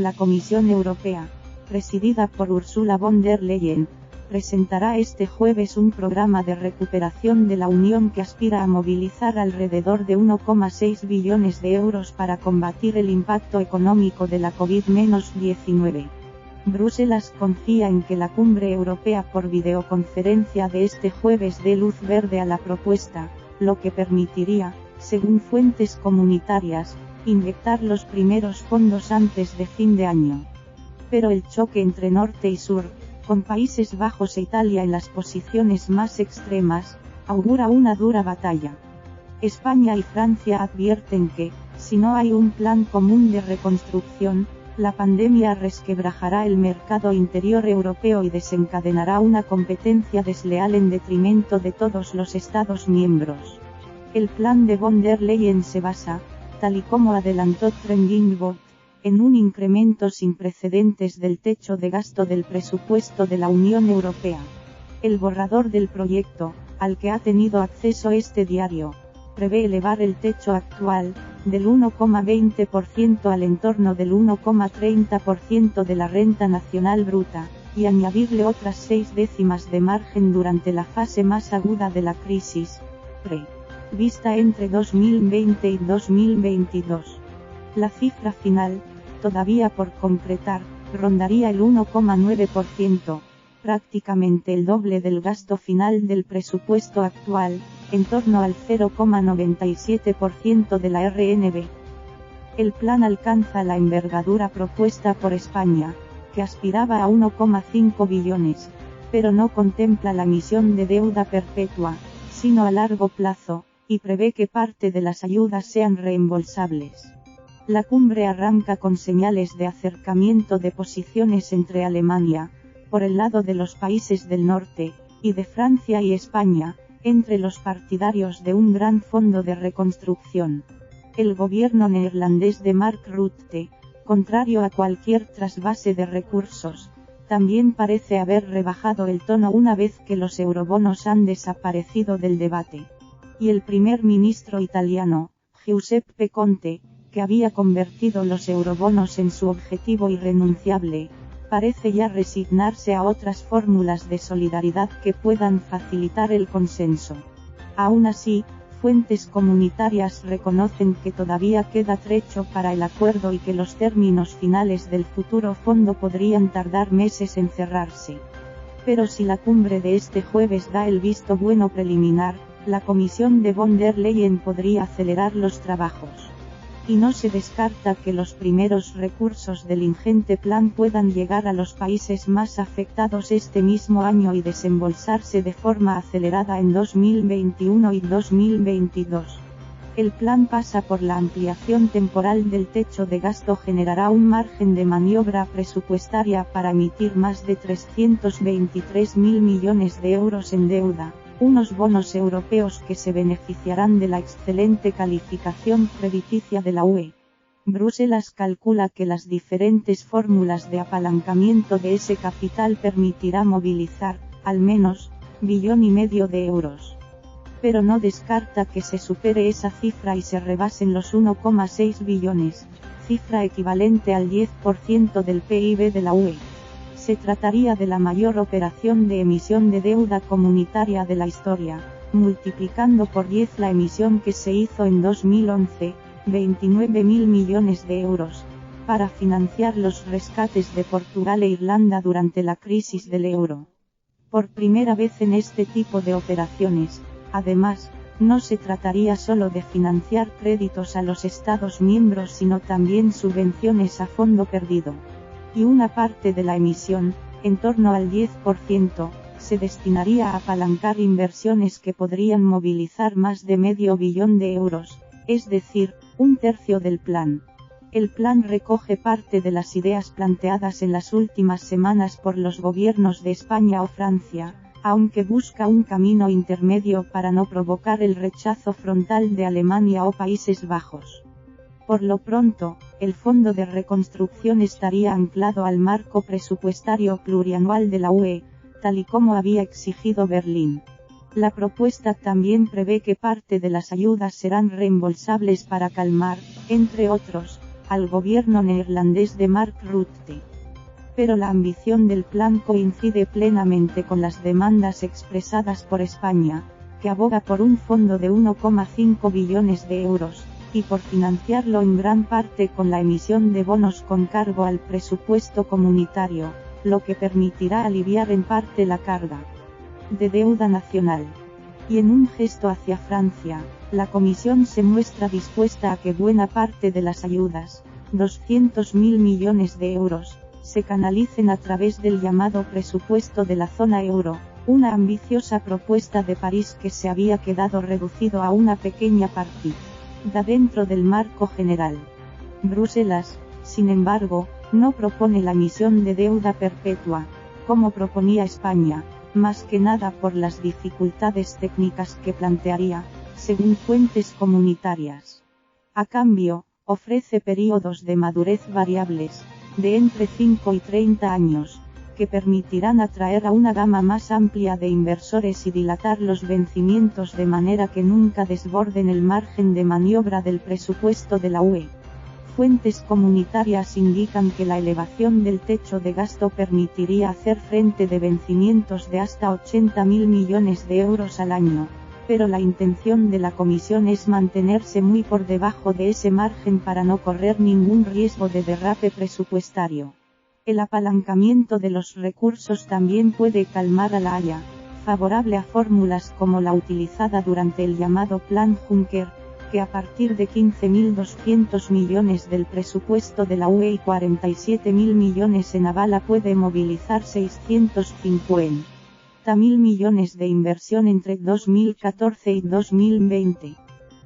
La Comisión Europea, presidida por Ursula von der Leyen, presentará este jueves un programa de recuperación de la Unión que aspira a movilizar alrededor de 1,6 billones de euros para combatir el impacto económico de la COVID-19. Bruselas confía en que la cumbre europea por videoconferencia de este jueves dé luz verde a la propuesta, lo que permitiría, según fuentes comunitarias, inyectar los primeros fondos antes de fin de año. Pero el choque entre norte y sur, con Países Bajos e Italia en las posiciones más extremas, augura una dura batalla. España y Francia advierten que, si no hay un plan común de reconstrucción, la pandemia resquebrajará el mercado interior europeo y desencadenará una competencia desleal en detrimento de todos los Estados miembros. El plan de von der Leyen se basa, tal y como adelantó Trending Bot, en un incremento sin precedentes del techo de gasto del presupuesto de la Unión Europea. El borrador del proyecto, al que ha tenido acceso este diario, prevé elevar el techo actual, del 1,20% al entorno del 1,30% de la renta nacional bruta, y añadirle otras 6 décimas de margen durante la fase más aguda de la crisis, vista entre 2020 y 2022. La cifra final, todavía por concretar, rondaría el 1,9%, prácticamente el doble del gasto final del presupuesto actual, en torno al 0,97% de la RNB. El plan alcanza la envergadura propuesta por España, que aspiraba a 1,5 billones, pero no contempla la emisión de deuda perpetua, sino a largo plazo, y prevé que parte de las ayudas sean reembolsables. La cumbre arranca con señales de acercamiento de posiciones entre Alemania, por el lado de los países del norte, y de Francia y España, entre los partidarios de un gran fondo de reconstrucción. El gobierno neerlandés de Mark Rutte, contrario a cualquier trasvase de recursos, también parece haber rebajado el tono una vez que los eurobonos han desaparecido del debate. Y el primer ministro italiano, Giuseppe Conte, que había convertido los eurobonos en su objetivo irrenunciable, parece ya resignarse a otras fórmulas de solidaridad que puedan facilitar el consenso. Aún así, fuentes comunitarias reconocen que todavía queda trecho para el acuerdo y que los términos finales del futuro fondo podrían tardar meses en cerrarse. Pero si la cumbre de este jueves da el visto bueno preliminar, la comisión de von der Leyen podría acelerar los trabajos. Y no se descarta que los primeros recursos del ingente plan puedan llegar a los países más afectados este mismo año y desembolsarse de forma acelerada en 2021 y 2022. El plan pasa por la ampliación temporal del techo de gasto, generará un margen de maniobra presupuestaria para emitir más de 323.000 millones de euros en deuda, unos bonos europeos que se beneficiarán de la excelente calificación crediticia de la UE. Bruselas calcula que las diferentes fórmulas de apalancamiento de ese capital permitirá movilizar, al menos, 1,5 billones de euros. Pero no descarta que se supere esa cifra y se rebasen los 1,6 billones, cifra equivalente al 10% del PIB de la UE. Se trataría de la mayor operación de emisión de deuda comunitaria de la historia, multiplicando por 10 la emisión que se hizo en 2011, 29.000 millones de euros, para financiar los rescates de Portugal e Irlanda durante la crisis del euro. Por primera vez en este tipo de operaciones, además, no se trataría solo de financiar créditos a los Estados miembros sino también subvenciones a fondo perdido. Y una parte de la emisión, en torno al 10%, se destinaría a apalancar inversiones que podrían movilizar más de medio billón de euros, es decir, un tercio del plan. El plan recoge parte de las ideas planteadas en las últimas semanas por los gobiernos de España o Francia, aunque busca un camino intermedio para no provocar el rechazo frontal de Alemania o Países Bajos. Por lo pronto, el Fondo de Reconstrucción estaría anclado al marco presupuestario plurianual de la UE, tal y como había exigido Berlín. La propuesta también prevé que parte de las ayudas serán reembolsables para calmar, entre otros, al gobierno neerlandés de Mark Rutte. Pero la ambición del plan coincide plenamente con las demandas expresadas por España, que aboga por un fondo de 1,5 billones de euros, y por financiarlo en gran parte con la emisión de bonos con cargo al presupuesto comunitario, lo que permitirá aliviar en parte la carga de deuda nacional. Y en un gesto hacia Francia, la Comisión se muestra dispuesta a que buena parte de las ayudas, 200.000 millones de euros, se canalicen a través del llamado presupuesto de la zona euro, una ambiciosa propuesta de París que se había quedado reducido a una pequeña partida dentro del marco general. Bruselas, sin embargo, no propone la emisión de deuda perpetua, como proponía España, más que nada por las dificultades técnicas que plantearía, según fuentes comunitarias. A cambio, ofrece períodos de madurez variables, de entre 5 y 30 años, que permitirán atraer a una gama más amplia de inversores y dilatar los vencimientos de manera que nunca desborden el margen de maniobra del presupuesto de la UE. Fuentes comunitarias indican que la elevación del techo de gasto permitiría hacer frente de vencimientos de hasta 80.000 millones de euros al año, pero la intención de la Comisión es mantenerse muy por debajo de ese margen para no correr ningún riesgo de derrape presupuestario. El apalancamiento de los recursos también puede calmar a la Haya, favorable a fórmulas como la utilizada durante el llamado Plan Juncker, que a partir de 15.200 millones del presupuesto de la UE y 47.000 millones en avala puede movilizar 650.000 millones de inversión entre 2014 y 2020.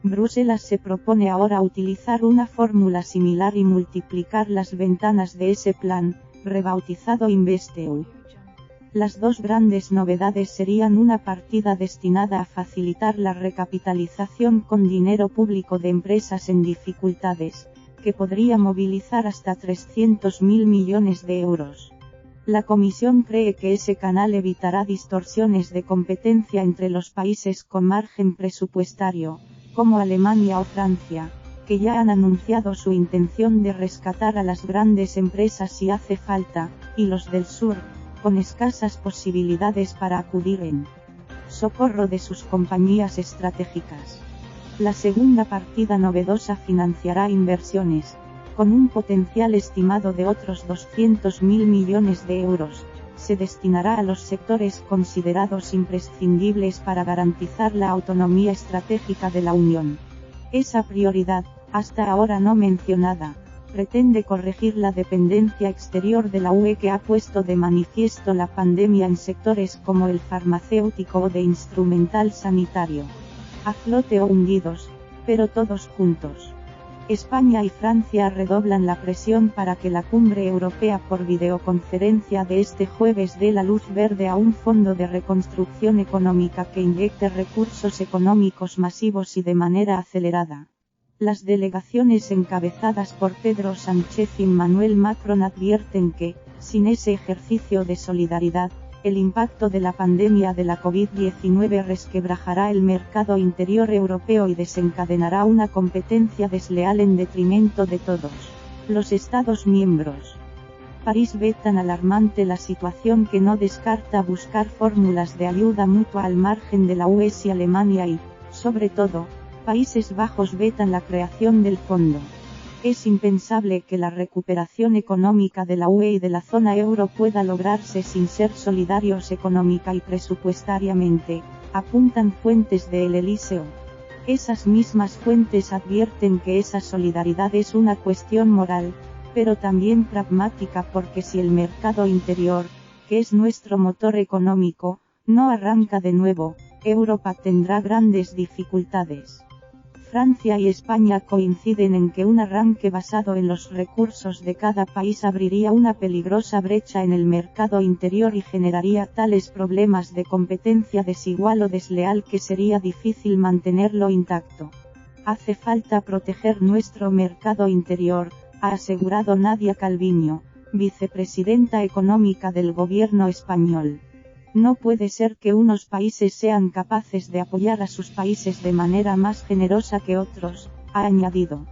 Bruselas se propone ahora utilizar una fórmula similar y multiplicar las ventanas de ese plan, rebautizado InvestEU. Las dos grandes novedades serían una partida destinada a facilitar la recapitalización con dinero público de empresas en dificultades, que podría movilizar hasta 300.000 millones de euros. La Comisión cree que ese canal evitará distorsiones de competencia entre los países con margen presupuestario, como Alemania o Francia, que ya han anunciado su intención de rescatar a las grandes empresas si hace falta, y los del sur, con escasas posibilidades para acudir en socorro de sus compañías estratégicas. La segunda partida novedosa financiará inversiones, con un potencial estimado de otros 200.000 millones de euros, se destinará a los sectores considerados imprescindibles para garantizar la autonomía estratégica de la Unión. Esa prioridad, hasta ahora no mencionada, pretende corregir la dependencia exterior de la UE que ha puesto de manifiesto la pandemia en sectores como el farmacéutico o de instrumental sanitario. A flote o hundidos, pero todos juntos. España y Francia redoblan la presión para que la cumbre europea por videoconferencia de este jueves dé la luz verde a un fondo de reconstrucción económica que inyecte recursos económicos masivos y de manera acelerada. Las delegaciones encabezadas por Pedro Sánchez y Emmanuel Macron advierten que, sin ese ejercicio de solidaridad, el impacto de la pandemia de la COVID-19 resquebrajará el mercado interior europeo y desencadenará una competencia desleal en detrimento de todos los Estados miembros. París ve tan alarmante la situación que no descarta buscar fórmulas de ayuda mutua al margen de la UE si Alemania y, sobre todo, Países Bajos vetan la creación del fondo. Es impensable que la recuperación económica de la UE y de la zona euro pueda lograrse sin ser solidarios económica y presupuestariamente, apuntan fuentes de El Elíseo. Esas mismas fuentes advierten que esa solidaridad es una cuestión moral, pero también pragmática porque si el mercado interior, que es nuestro motor económico, no arranca de nuevo, Europa tendrá grandes dificultades. Francia y España coinciden en que un arranque basado en los recursos de cada país abriría una peligrosa brecha en el mercado interior y generaría tales problemas de competencia desigual o desleal que sería difícil mantenerlo intacto. Hace falta proteger nuestro mercado interior, ha asegurado Nadia Calviño, vicepresidenta económica del gobierno español. No puede ser que unos países sean capaces de apoyar a sus países de manera más generosa que otros, ha añadido.